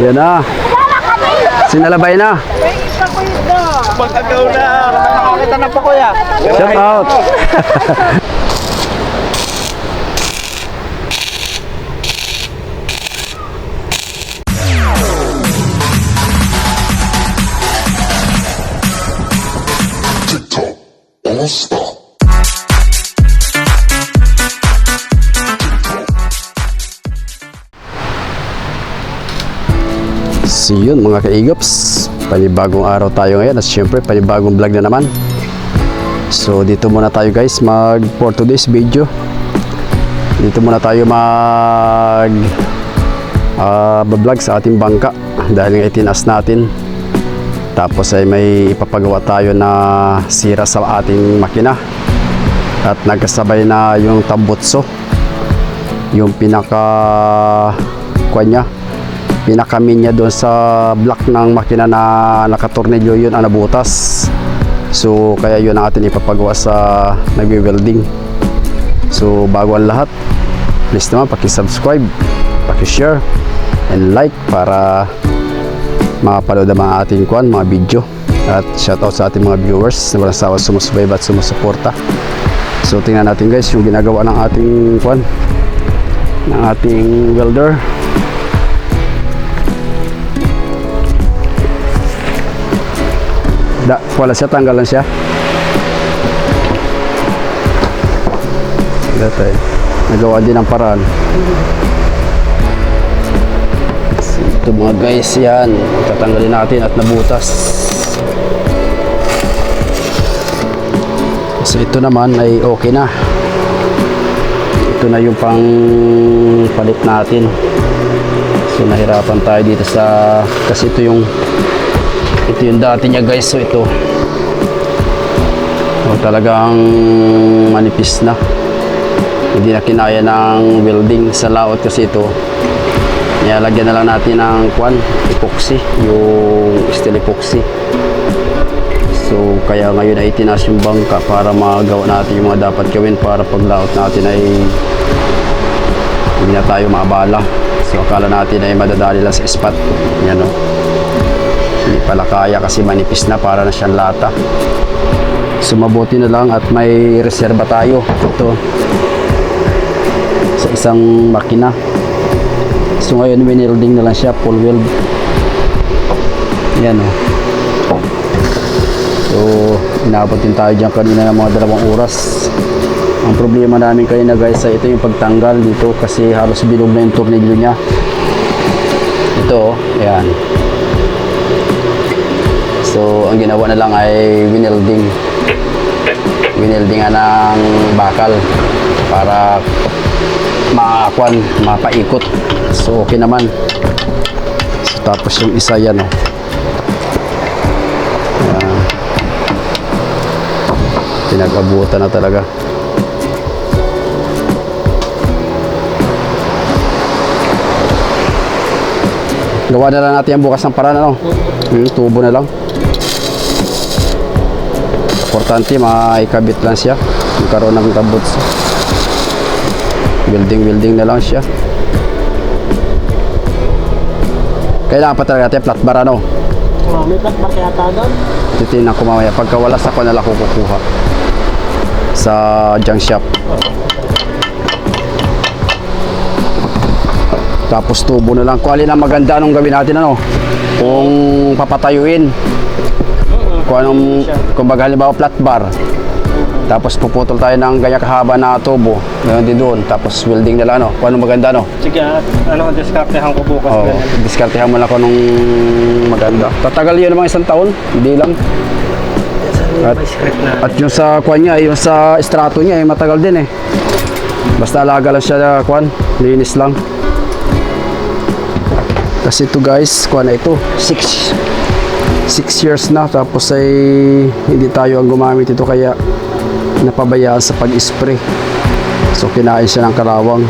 Yan na. Sinalabay na. Mag-agaw na. Nakakita na po kuya. Shout out. So yun mga kaigops, panibagong araw tayo ngayon at syempre panibagong vlog na naman. So dito muna tayo guys for today's video. Dito muna tayo vlog sa ating bangka dahil nga itinaas natin. Tapos ay may ipapagawa tayo na sira sa ating makina. At nagkasabay na yung tambutso, yung pinakamin niya doon sa block ng makina na nakatornilyo, yun ang nabutas. So kaya yun ang atin ipapagawa sa nagwe-welding. So bago ang lahat, please naman paki-subscribe, paki-share and like para makapanood ang mga ating mga video. At shoutout sa ating mga viewers na walang sawa sumusubayba at sumusuporta. So tingnan natin guys yung ginagawa ng ating welder. Wala siya, tanggalan siya. Dati nagawa din ang paraan. So, ito mga guys, yan tatanggalin natin at nabutas. So ito naman ay okay na. Ito na yung pang palit natin. So nahirapan tayo dito kasi ito yung dati niya guys. So ito talagang manipis na, hindi na kinaya ng welding sa laot kasi ito. Nilalagyan na lang natin ng epoxy, yung steel epoxy. So kaya ngayon ay itinaas yung bangka para magawa natin yung mga dapat gawin para pag laot natin ay hindi na tayo maabala. So akala natin ay madadali lang sa spot. Yan o, hindi pala kaya kasi manipis na, para na siyang lata. So mabuti na lang at may reserba tayo ito sa isang makina. So ngayon winelding na lang siya, full weld. Yan o. So inabot din tayo dyan kanina ng mga 2 oras. Ang problema namin kanina guys ay ito yung pagtanggal dito kasi halos bilog na yung tornilyo niya. Ito o, yan. So ang ginawa na lang ay winelding ng bakal para mapaikot. So okay naman. So, tapos yung isa yan o. Pinag-abutan na talaga. Gawa na lang natin yan bukas ng paraan, ano? Tubo na lang. Importante maikabit lang siya, magkaroon ng tabuts. Welding na lang siya. Kailangan pa talaga natin flat bar, ano? May flat bar kaya doon? Titignan ko mamaya. Pagka wala sa ko na lang kukuha sa junk shop. Tapos tubo na lang. Kung alin ang maganda, anong gawin natin, ano? Kung papatayuin, kung baga halimbawa flat bar, tapos puputol tayo ng ganyan kahaba na tubo, ganoon din doon, tapos welding na lang, ano? Kung anong maganda, no? Sige, diskartehan ko bukas. Diskartehan mo lang kung anong maganda. Tatagal yun naman 1 taon, hindi lang. At yung sa niya, yung sa estrato niya, matagal din eh. Basta alaga lang siya, linis lang. Kasi ito guys, na ito 6 years na, tapos ay hindi tayo ang gumamit ito kaya napabayaan sa pag-spray. So kinain siya ng kalawang.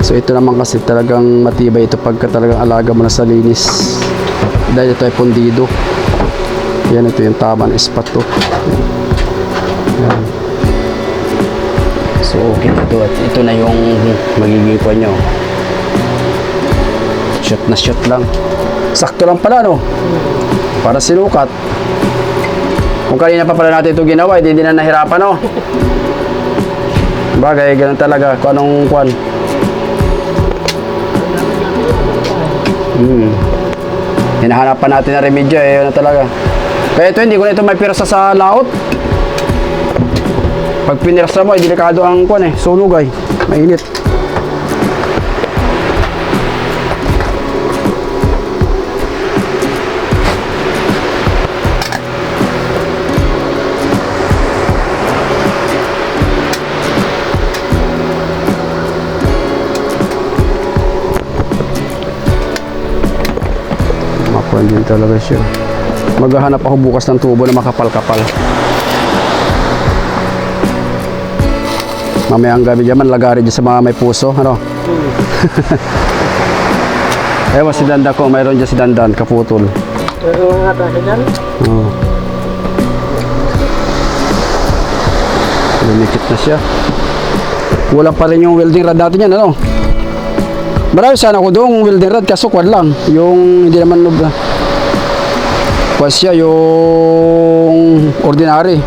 So ito naman kasi talagang matibay ito pagka talagang alaga mo na sa linis. Dahil ito ay pundido. Yan, ito yung tama na spot to. Yan. So okay ito, at ito na yung magiging nyo. shoot na shoot lang. Sakto lang pala, no? Para sinukat. Kung kanina pa pala natin ito ginawa, hindi na nahirapan, no? Bagay, ganun talaga. Kung anong kwan. Hinahanapan natin na remedyo, eh. Ano talaga. Kaya ito, hindi ko na ito may pirsa sa laot. Pag pinirsa mo, delikado ang kwan, eh. Sunog, ay. Mainit. Makuan din talaga siya. Maghahanap ako bukas ng tubo na makapal-kapal. Mamaya ang gabi dyan, lagari dyan sa mga may puso. Ano? Ewan si Dandan ko, mayroon dyan si Dandan, kaputol. Pero nga tayo dyan. Oo. Lumikit na siya. Wala pa rin yung welding rod natin yan, ano? Marami sana ako doon welding rod, kaso kwan lang. Yung hindi naman kwan siya, yung ordinary.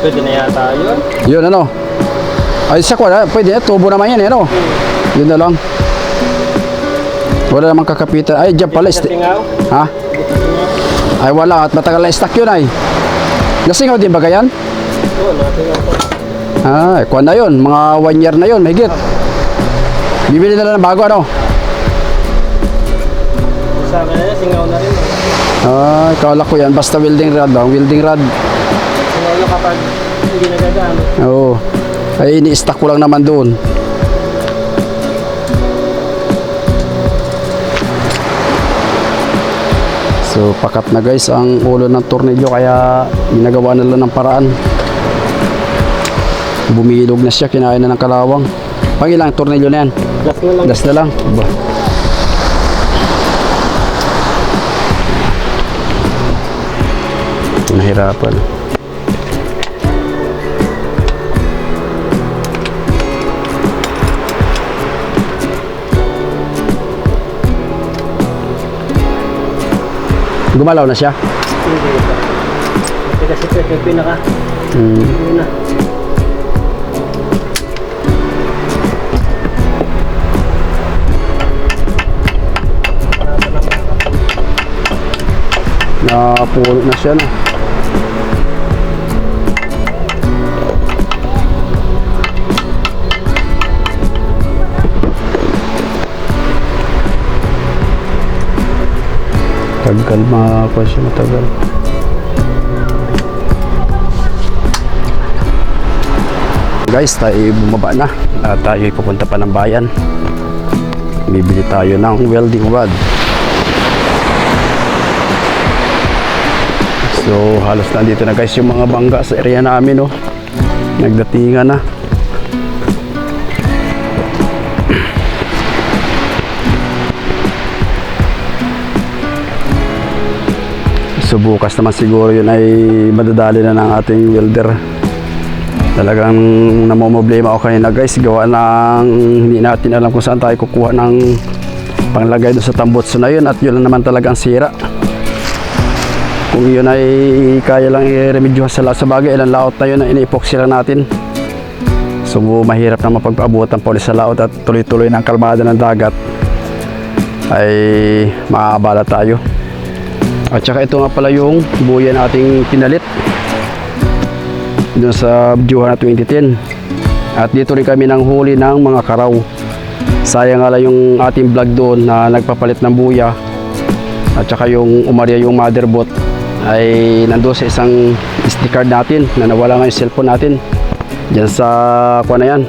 Pwede na yata yun. Yun, ano? Ay, sa kwan, pwede na, tubo naman yan, ano? Yun na lang. Wala namang kakapitan. Ay, dyan pala. Singaw? Ha? Ay, wala. At matagal na stock yun, ay. Nasingaw din ba ganyan? Oo, nasingaw po. Ay, kwan na yun. Mga 1 year na yun, higit. Bibili na lang ng bago, ano? Sa akin na singaw na rin. Ay, kala ko yan. Basta welding rod lang. Welding rod. Singaw na kapag hindi nagagamit. Oo. Ay, ini-stock ko lang naman doon. So, pakat na guys ang ulo ng tornilyo kaya ginagawa na lang ng paraan. Bumilog na siya, kinain na ng kalawang. Pang ilang tornilyo na yan? Gas na lang. Das na lang. Ba. Nahirapan. Gumalaw na siya? Hindi ito. Kasi ito yung pinaka. Yun na. Napulot na siya, no? Tagal, makakuha siya, matagal. Guys, tayo bumaba na at tayo pupunta pa ng bayan. Bibili tayo ng welding rod. So halos nandito na guys yung mga bangga sa area namin, oh. Nagdatingan na. So bukas naman siguro yun ay madadali na ng ating welder. Talagang namomblema ako kanina guys, gawa ng hindi natin alam kung saan tayo kukuha ng panglagay doon sa tambutso na yun, at yun lang naman talaga ang sira. Kung yun ay kaya lang i-remedyuhan sa bagay, ilang laot na yun na ini-epoxy lang natin. So mahirap na mapagpaabutan pa ulit sa laot at tuloy-tuloy ng kalmada ng dagat ay maaabala tayo. At saka ito nga pala yung buya nating pinalit doon sa Bujuhan na 2010. At dito rin kami nang huli ng mga karaw. Sayang nga lang yung ating vlog doon na nagpapalit ng buya. At saka yung umarya yung motherboard ay nandoon sa isang SD card natin na nawala nga yung cellphone natin dyan sa kuha na yan,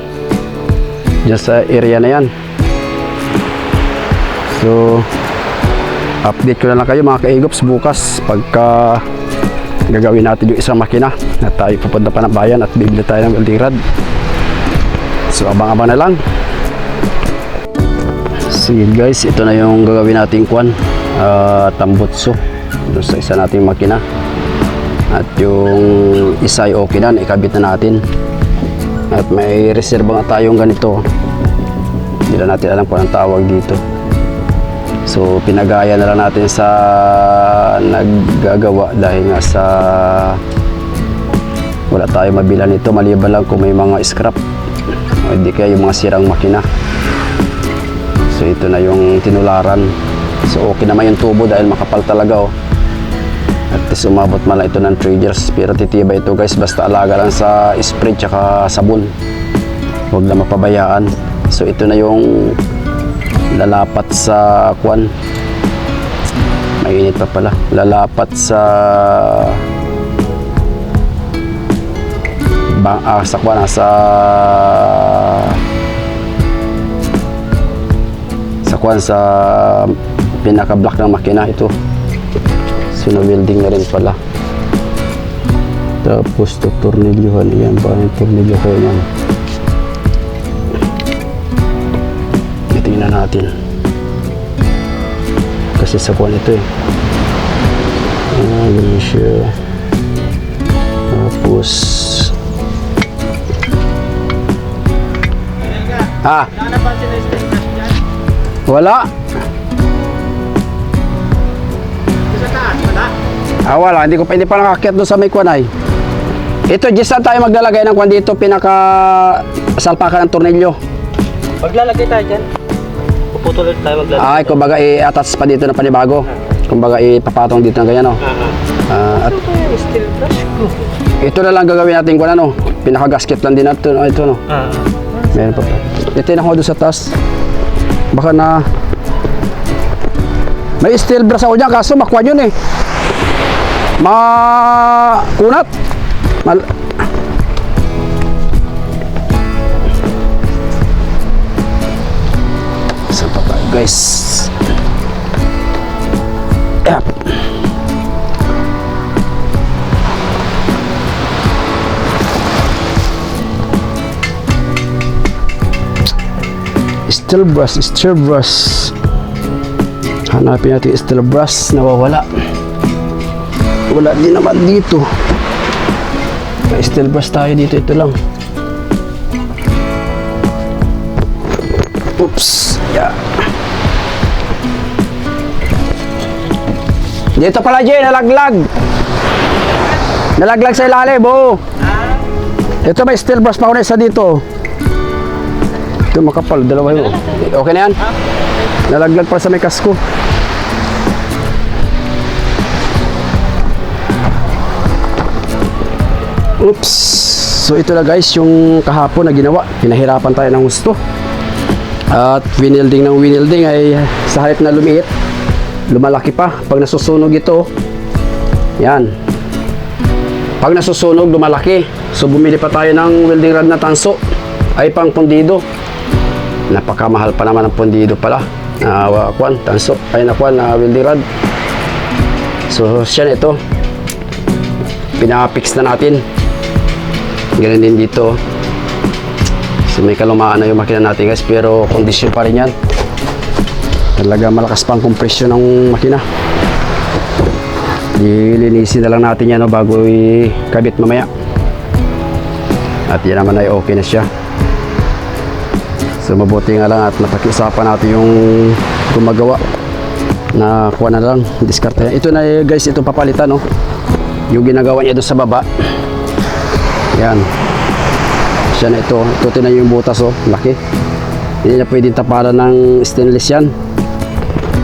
dyan sa area na yan. So update ko na lang kayo mga ka-egops bukas pagka gagawin natin yung isang makina na tayo pupunta pa ng bayan at bibili tayo ng welding rod. So abang-abang na lang. Sige guys, ito na yung gagawin nating kwan, tambutso doon sa isa nating makina. At yung isa ay okay na, ikabit na natin. At may reserva nga tayong ganito. Hindi na natin alam kung anong tawag dito. So pinagaya na lang natin sa naggagawa dahil nga sa wala tayo mabila nito maliban lang kung may mga scrap o hindi kaya yung mga sirang makina. So ito na yung tinularan. So okay naman yung tubo dahil makapal talaga oh. At least umabot man lang ito ng 3 years. Pero titibay ito guys, basta alaga lang sa spray tsaka sabon. Huwag na mapabayaan. So ito na yung lalapat sa kwan. Mainit pa pala. Lalapat sa sa kwan, sa pinaka-block ng makina ito. So na-welding na rin pala. Tapos tornilyohan. Yan ba yung tornilyo ko yan? Tingnan natin. Kasi sa kwan ito eh. Ganun siya. Tapos wala. Wala. Hindi pa nakakyat doon sa may kwan ay. Ito, just na tayo maglalagay ng kwan dito. Pinaka salpakan ng tornilyo. Maglalagay tayo dyan. Puputulot tayo maglalagay. Ay, kumbaga i-attach pa dito na panibago. Kumbaga ipapatong dito ng ganyan, no? At Steel brush ko. ito na lang gagawin natin kung ano. Pinaka-gasket lang din natin. Ito, no? Meron pa. Ito na ko doon sa taas. Baka na may steel brush ako dyan, kaso makwan yun eh. Makunat. Saan pa tayo guys? Yep. Steel brush. Hanapin natin steel brush. Nawawala. Wala din naman dito. May steel brush tayo dito. Ito lang. Oops. Yeah. Dito pala, Jay. Nalaglag. Nalaglag sa ilalim. Oh. Ito may steel brush pa ako na isa dito. Ito makapal, dalawa yun. Okay na yan? Nalaglag pa sa may kasko. Oops. So ito na guys, yung kahapon na ginawa. Pinahirapan tayo ng gusto. At winelding ng winelding ay sa halip na lumiit, lumalaki pa. Pag nasusunog ito, yan. Pag nasusunog, lumalaki. So bumili pa tayo ng welding rod na tanso. Ay pang pundido. Napakamahal pa naman ang pundido pala na tanso ay na welding rod. So siya na ito, pinapix na natin. Ganun din dito. So may kalumaan na yung makina natin guys, pero kondisyon pa rin yan. Talaga malakas pang kompresyon ng makina. Ilinisin na lang natin yan bago ikabit mamaya. At yan naman ay okay na siya. So mabuti nga lang at napakiusapan natin yung gumagawa na kuha na lang, diskarte. Ito na guys, ito papalitan yung ginagawa niya doon sa baba. Yan. Siya na ito. Ito na yung butas laki. Hindi na pwedeng tapalan ng stainless yan.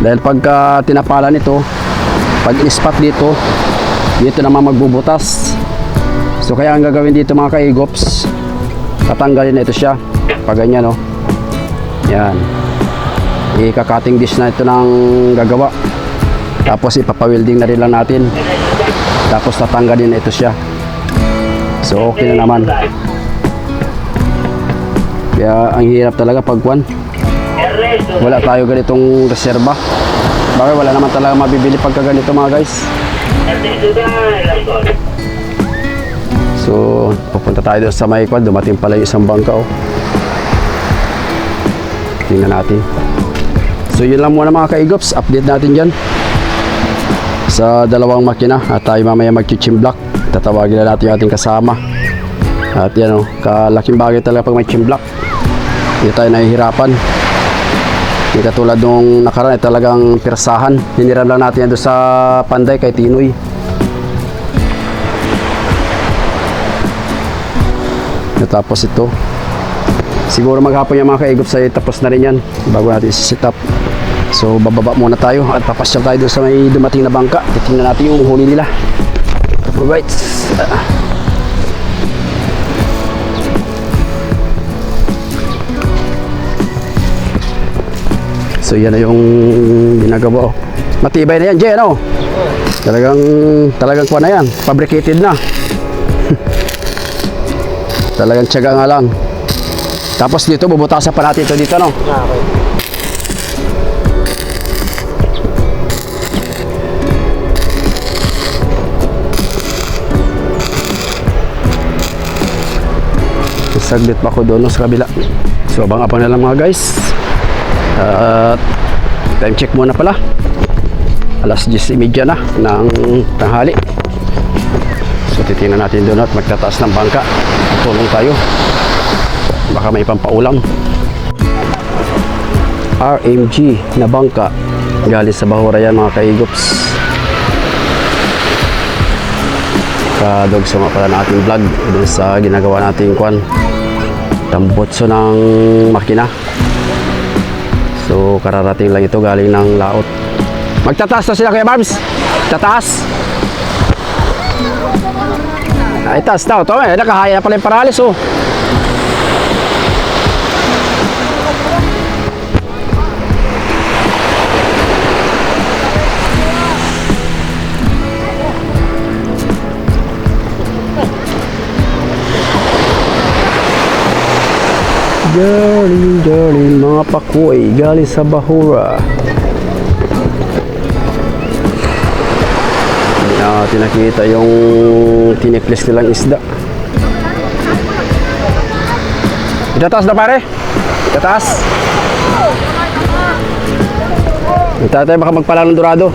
Dahil pagka tinapalan ito, pag in-spot dito naman magbubutas. So kaya ang gagawin dito mga kaigops, tatanggalin na ito siya. Pag ganyan yan, ika-cutting dish na ito ng gagawa. Tapos ipapa-welding na rin lang natin. Tapos tatanggalin na ito siya. So okay na naman. Kaya ang hirap talaga pag wala tayo ganitong reserba. Bakit wala naman talaga mabibili pagka ganito mga guys. So pupunta tayo doon sa may dumating pala yung isang bangka tingnan natin. So yun lang muna mga kaigops, update natin dyan sa dalawang makina. At tayo mamaya mag-chimblak. Tatawagin na natin yung ating kasama. At yan kalaking bagay talaga pag may chimblak. Hindi tayo nahihirapan. Hindi katulad nung nakaraan, talagang pirsahan. Hiniram lang natin yan doon sa Panday kay Tinoy. Natapos ito. Siguro maghapon yung mga kaigop sa tapos na rin yan bago natin isi-set up. So bababa muna tayo at papasyal tayo doon sa may dumating na bangka. Titingnan natin yung huli nila. Alright. So yan na yung ginagawa. Matibay na yan, Jay, ano? Talagang kuha na yan. Fabricated na. Talagang tiyaga nga lang. Tapos dito, bubutasan pa natin ito dito, no? Okay. Saglit pa ako doon sa kabila. So abang-abang na lang mga guys. At time check muna pala. Alas 10:30 na ng tanghali. So titingnan natin doon at magtataas ng bangka. Tulong tayo. Baka may pampaulam. RMG na bangka. Galing sa Bahura yan mga kaigops. Kadog suma pala na ating vlog doon sa ginagawa nating kwan. Tambotso ng makina. So kararating lang ito galing ng laot. Magtataas na sila Kuya Barbs. Tataas. Ay taas daw. Ito nakahaya na pala yung paralis oh. Galing mga pakoy galing sa Bahura. Hindi natin nakita yung tiniklis nilang isda. Itataas na pare. Itataas. Hintay tayo baka magpala ng dorado.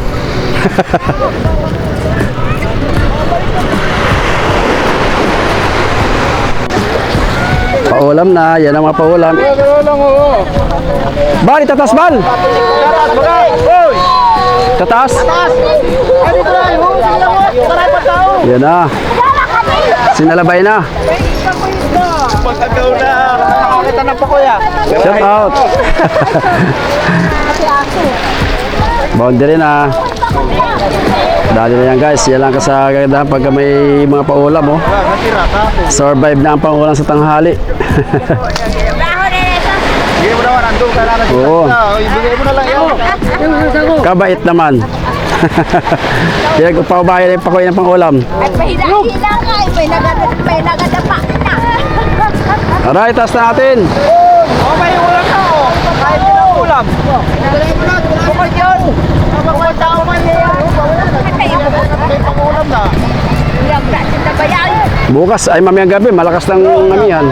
Paulam na, yan ang mga paulam. Bal, itataas bal! Tataas! Yan na. Sinalabay na. Pagkagaw na. Nakakita na pa kuya. Shout out! Boundary na. Dali na yan guys. Yan lang kasaganda pagka may mga paulam oh. Survive na ang pangulam sa tanghali. Bigay mo naman, ando ka na Oo. Ibigay mo na lang yun. Kabait naman. Pinagpapabayan yung pakoy ng pangulam. Ay, pahila-hila nga. May nagadapa na. Alright, taas na natin. Oh, may ulam na oh. Kahit din ang ulam. Bukod yun. Bukod tao man yan. May pangulam na. Bukas ay mamayang gabi, malakas ng amihan.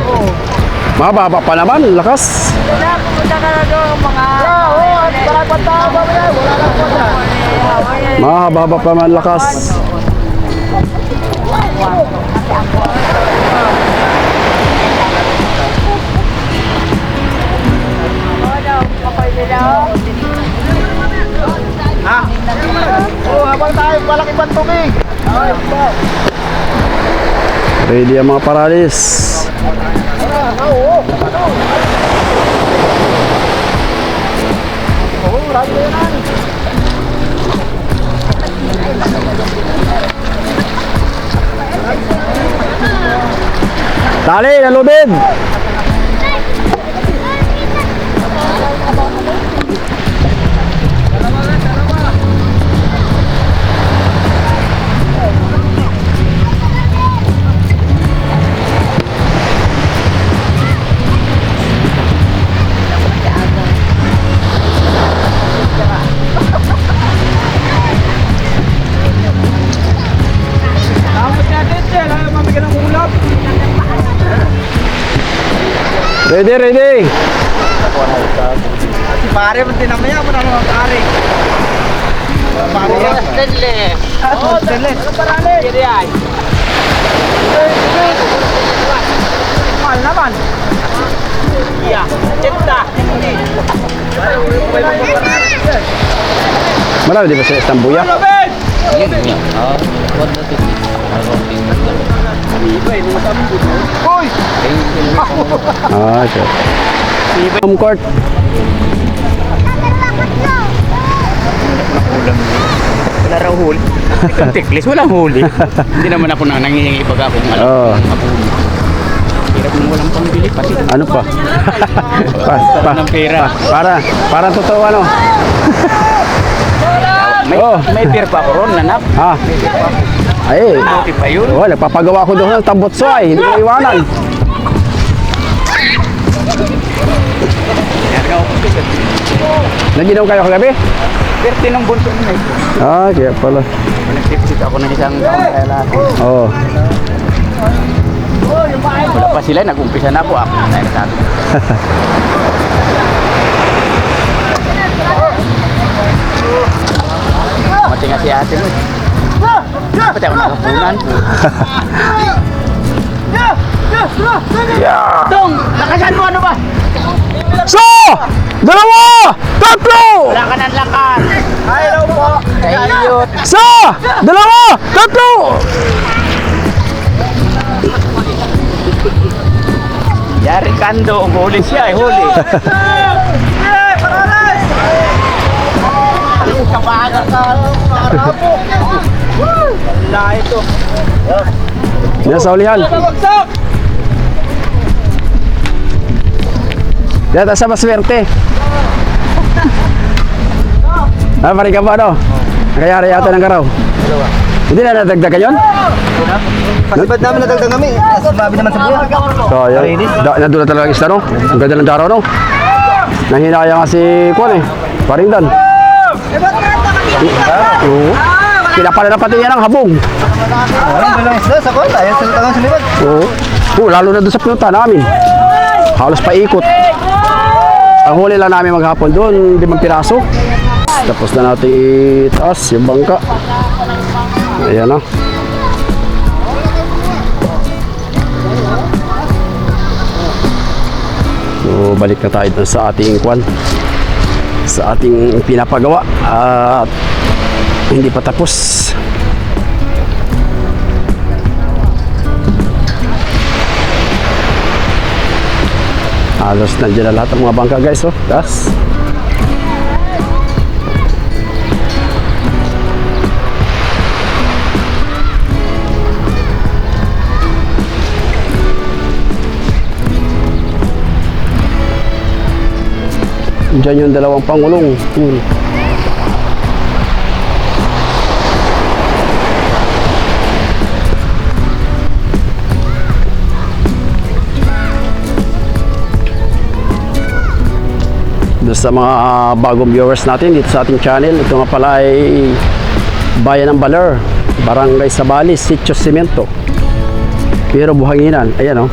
Mababa pa naman, lakas. Pumunta ka na doon mga... Oo, karapat tao ba mo yan? Wala lang po na. Mababa pa man, lakas. Ha? Oo, habang tayo, malaki pang tubig. Ready ang mga paralis. Tali, nalubid. Tapos natin, Chel. Ayaw mabigyan ng ulam. Ready, ready. Si pare, pati namaya mo na mga pare. Pare yan. Stainless. Oh, stainless. Ano parali? Kiri ay. Mahal naman. Yeah. Cinta. Marami di ba sa Istambuya? Hoy! Ah, okay. Home court. Wala raw huli. Itong tiklis, walang huli. Hindi naman ako nangingi pag ako ng Oo. Hirap nung walang pambili pati. Ano pa? Ng pera. Para totoo ano? May beer pa ako ron, nanak. Ha? Ay, Buti pa yun. oh, nagpapagawa ko doon ng tambotso ay, hindi ko iwanan. Naginom kayo kagabi? Birthday ng bunso nila. Ah, kaya pala. Nagtipsik ako ng isang taon kaya lahat. Oo. Wala pa sila, nag-umpisa na po ako. Tayo na sabi. Mati nga si ate mo. Pati ako nakapunan. Dong! Lakasan mo ano ba? So! Dalawa! Tatlo! Wala ka ng lakas. Hello po! Kayot. So! Dalawa! Tatlo! Yari kando, huli siya, huli. Kapaga ka! Karapo! Wala ito! Nasa ulihan. Bagsak! Dito sa maswerte. Ah, pari ka ba ano? Nakayari yata ng karaw. Hindi na nadagdagan yun? Pasibad namin nadagdag kami. Sabi naman sa buhay. So, yun. Nandun na talaga ang isda, no? Ang ganda ng daraw, no? Nanghinaya nga si Kuan eh. Paringdan. Oo. Pinapala na pati yan ang habong. Walang dalang isda sa kota. Yan sa tagang sinibad. Oo. Oo, lalo na doon sa pinunta namin. Halos paikot. Ang huli lang namin maghapon doon, 5 piraso. Tapos na natin itaas yung bangka. Ayan na. So, balik na tayo dun sa ating kwan. Sa ating pinapagawa. At hindi pa tapos. Halos nandiyan na lahat ng mga bangka guys, oh. Taas. Diyan yung dalawang pangulong. Yun. Doon sa mga bagong viewers natin dito sa ating channel, ito nga pala ay Bayan ng Baler, Barangay Sabalis, Sitio Cemento, pero buhanginan. Ayan, oh.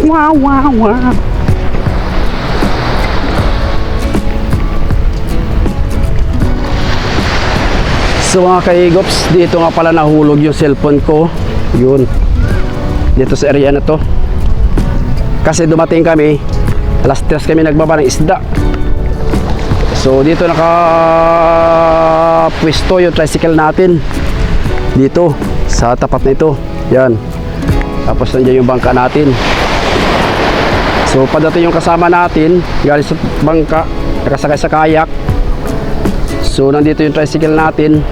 Wow, wow, wow. So mga kaigops, dito nga pala nahulog yung cellphone ko. Yun. Dito sa area na to. Kasi dumating kami, alas 3 kami nagbaba ng isda. So dito nakapwesto yung tricycle natin. Dito, sa tapat na ito. Yan. Tapos nandiyan yung bangka natin. So padating yung kasama natin, galing sa bangka, nakasakay sa kayak. So nandito yung tricycle natin.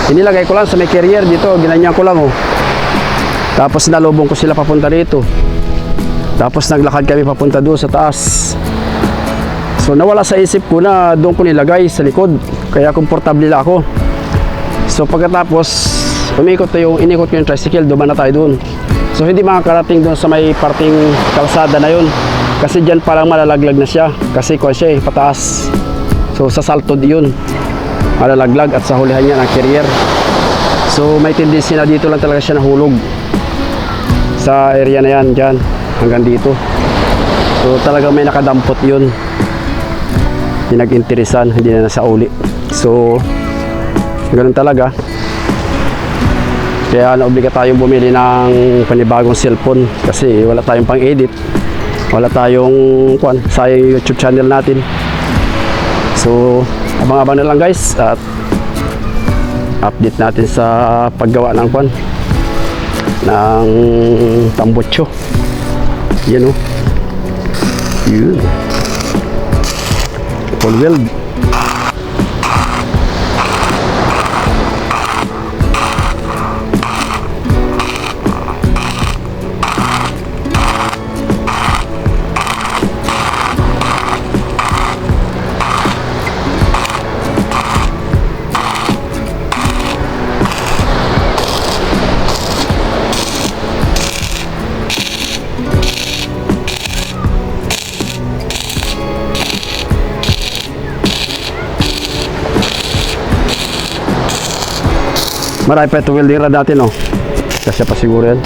Inilagay ko lang sa may carrier dito, ginanyan ko lang, oh. Tapos nalubong ko sila papunta dito. Tapos naglakad kami papunta doon sa taas. So nawala sa isip ko na doon ko nilagay sa likod. Kaya komportable lang ako. So pagkatapos inikot ko yung tricycle, dumaan na tayo doon. So hindi makakarating doon sa may parting kalsada na yun. Kasi dyan parang malalaglag na siya. Kasi kung siya pataas. So sa saltod yun, malalaglag at sa hulihan niya ng carrier. So may tendency na dito lang talaga siya nahulog. Sa area na yan, dyan, hanggang dito. So talagang may nakadampot yun. Pinag-interesan, hindi na nasa uli. So ganun talaga. Kaya naobliga tayong bumili ng panibagong cellphone kasi wala tayong pang-edit. wala tayong kwan sa YouTube channel natin. So abang-abang na lang guys at update natin sa paggawa ng kwan ng tambutso. Yan o, yun, full weld. Marami pa ito welding rod natin, no? Kasi pa siguro yan.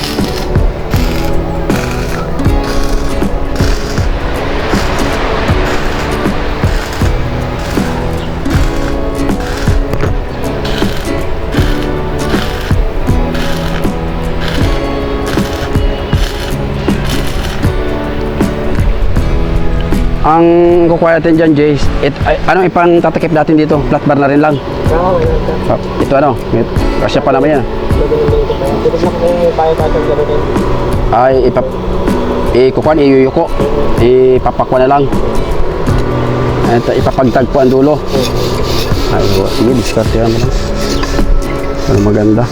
Ang kukuha natin dyan, Jay, anong ipang tatakip natin dito? Flat bar na rin lang. Ito ano? Kasya pa naman yan. Ay, ikukuhan, iyuyuko. Ipapakwa na lang. Ito, ipapagtagpo ang dulo. Ay, sige, discard yan mo lang. Pero maganda.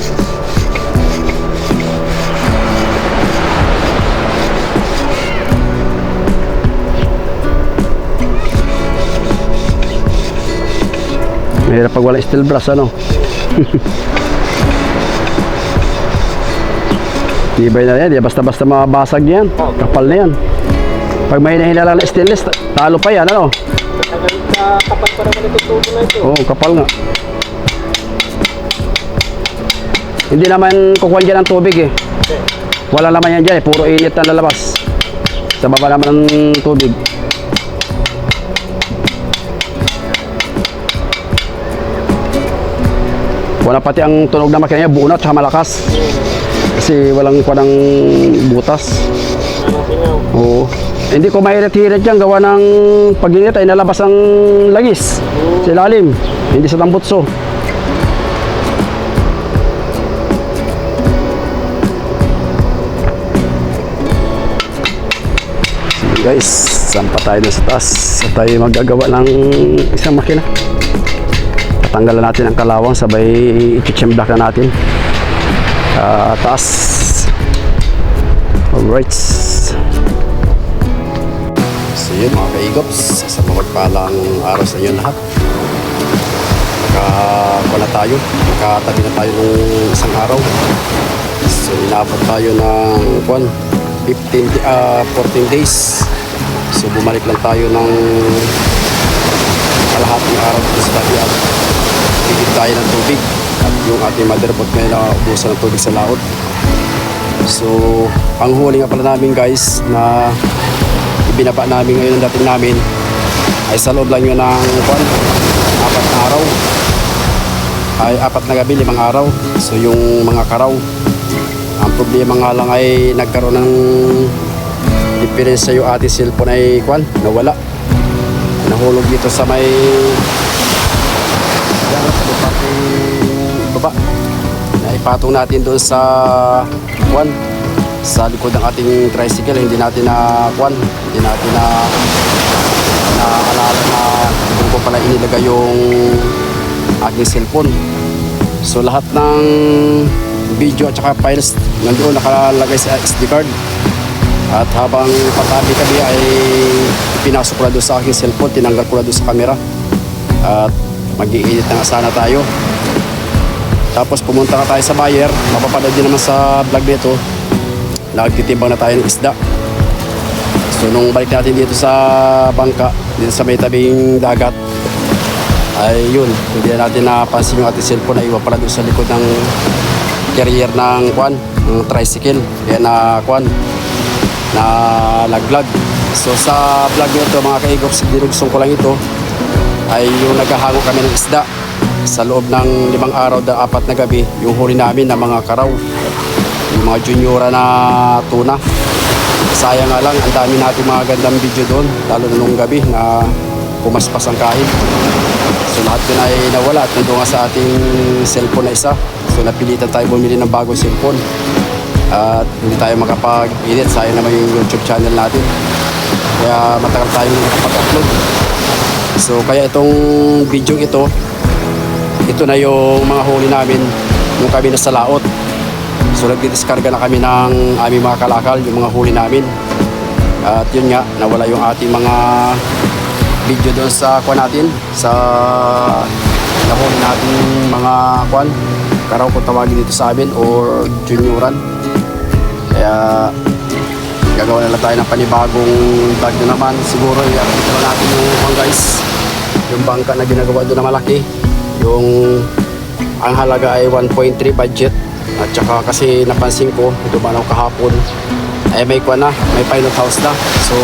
Mahirap pag wala steel brass, ano? Tibay na yan, basta-basta mabasag yan. Kapal na yan. Pag may hinahinala na stainless, talo pa yan, ano? Kapal pa naman ito tubo na ito. Oo, kapal nga. Hindi naman kukuhan dyan ng tubig eh. Wala naman yan dyan eh, puro init na lalabas. Sa baba naman ng tubig. Wala pati ang tunog na makina niya, buo na at malakas. Kasi walang kuha ng butas. Oo. Hindi ko mairit-hirit yan, gawa ng pag-init ay nalabas ang langis sa ilalim, hindi sa tambutso. So guys, sampa tayo na sa taas at tayo magagawa ng isang makina. Tanggalan natin ang kalawang, sabay i-chimblak na natin taas. Alright, so yun mga kaigops, sa mapagpalang araw sa inyo lahat. Nakawala tayo, nakatabi na tayo ng isang araw. So inabot tayo ng 14 days. So bumalik lang tayo ng kalahating araw dito sa Baguio. Higit tayo ng tubig at yung ating motherboard ngayon na ubusan ng tubig sa laot. So ang huli nga pala namin guys na ibinaba namin ngayon ang dating namin ay sa loob lang yun ng 4 na araw ay 4 na gabi, 5 araw. So yung mga karaw, ang problema nga lang ay nagkaroon ng diferensya, yung ating cellphone ay nawala, nahulog dito sa may baba na ipatong natin doon sa sa likod ng ating tricycle. Hindi natin hindi natin naalala na kung ko pala inilagay yung aking cellphone. So lahat ng video at saka files nandoon nakalagay sa SD card, at habang patabi kami ay pinasok ko na doon sa aking cellphone, tinanggal ko na doon sa camera at mag-i-edit na sana tayo. Tapos pumunta na tayo sa buyer, mapapanood din naman sa vlog nito, nagtitimbang na tayo ng isda. So nung balik natin dito sa bangka, dito sa may tabing dagat, ay yun, hindi na natin napansin yung ating cellphone na iwan pala doon sa likod ng carrier ng ng tricycle, kaya na laglag. So sa vlog nito mga kaigops, dinugsong ko lang ito, ay yung naghahango kami ng isda sa loob ng 5 araw na 4 na gabi. Yung huli namin na mga karaw, yung mga juniora na tuna. Sayang nga lang, ang dami natin mga gandang video doon, lalo na nung gabi na pumaspas ang kahit. So lahat yun ay nawala at nandun nga sa ating cellphone na isa. So napilitan tayo bumili ng bagong cellphone. At hindi tayo makapag-edit, sayang naman yung YouTube channel natin. Kaya matagal tayo hindi makapag-upload. So kaya itong video ito na yung mga huli namin nung kami nasa laot. So nagdidiskarga na kami ng aming mga kalakal, yung mga huli namin. At yun nga, nawala yung ating mga video doon sa kuwan natin, sa nahuli natin mga kuwan, karaw kung tawagin dito sa amin, or junioran. Kaya gagawa na lang tayo ng panibagong vlog na naman. Siguro i-update na natin yung guys, yung bangka na ginagawa doon na malaki, yung ang halaga ay 1.3 budget. At saka kasi napansin ko, ito ba na kahapon, ay may kuwan na, may pilot house na. So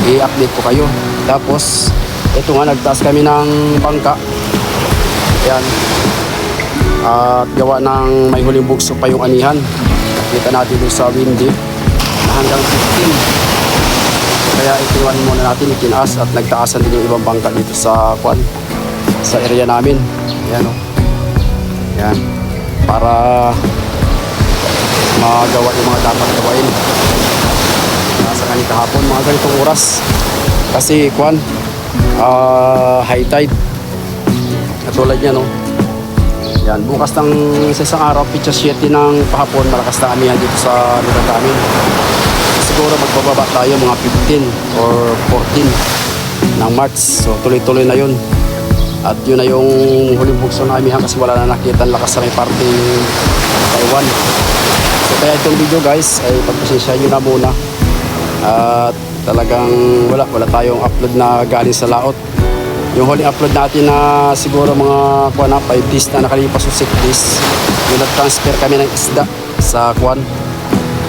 i-update ko kayo. Tapos ito nga, nagtaas kami ng bangka. Ayan. At gawa ng may huling bugso pa yung anihan. Nakita natin doon sa windy na hanggang 15. Kaya itinuan muna natin, itinaas at nagtaasan din yung ibang bangka dito sa kwan, sa area namin. Ayan o. Ayan. Para magawa yung mga dapat gawain. Nasa kanina kahapon, mga ganitong oras. Kasi kwan, high tide. Katulad yan, no? Yan, bukas ng sa isang araw, pitsa 7 ng pahapon, malakas na amihan dito sa lugar namin. Siguro magbababa tayo mga 15 or 14 ng March. So tuloy-tuloy na yun. At yun na yung huling bukso na amihan kasi wala na nakita ang lakas sa may parting Taiwan. So kaya itong video guys, ay pagpasensya nyo na muna. At talagang wala tayong upload na galing sa laot. Yung huling upload natin na siguro mga 5 days na nakalipas o 6 days, yung nag-transfer kami ng isda sa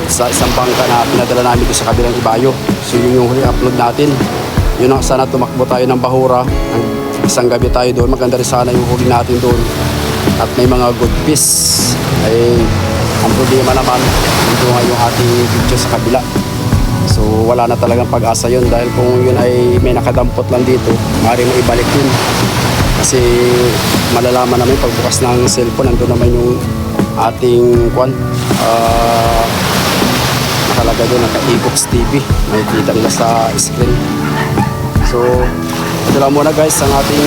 sa isang bangka na pinadala namin doon sa kabilang ibayo. So yun yung huling upload natin. Yun ang sana tumakbo tayo ng Bahura. Isang gabi tayo doon, maganda rin sana yung huli natin doon. At may mga good fish. Ay ang problema naman, ito nga yung ating video sa kabila. So wala na talagang pag-asa yun, dahil kung yun ay may nakadampot lang dito, maaaring maibalik yun. Kasi malalaman namin pagbukas ng cellphone, nandun naman yung ating nakalagay doon, naka-e-books TV, may kita nila sa screen. So ito lang muna guys ang ating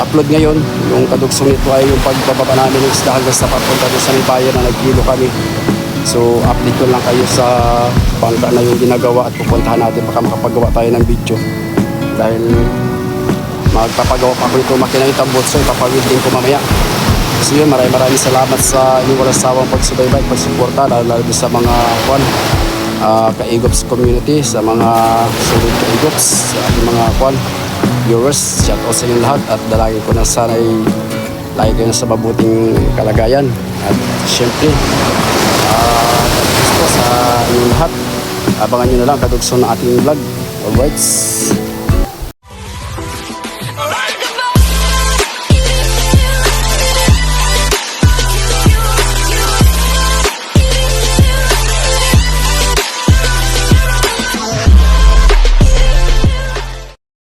upload ngayon. Yung kadugsong nito ay yung pagbababa namin ng isda hanggang sa papunta doon sa may bayan na nagkilo kami. So update ko lang kayo sa bangka na yung ginagawa at pupuntahan natin, baka makapagawa tayo ng video. Dahil magpapagawa pa ako nito makina yung tambot, so ipapawilding ko mamaya. So yun, maraming salamat sa inyong walang sawang pagsubaybay at pagsuporta, lalo sa mga ka-Egops community, sa mga sulod ka-Egops, sa ating mga viewers. Shout out sa inyong lahat at dalangin ko na sana'y lagi kayo sa mabuting kalagayan. At syempre gusto sa inyong lahat, abangan nyo na lang kadugso ng ating vlog. Alright.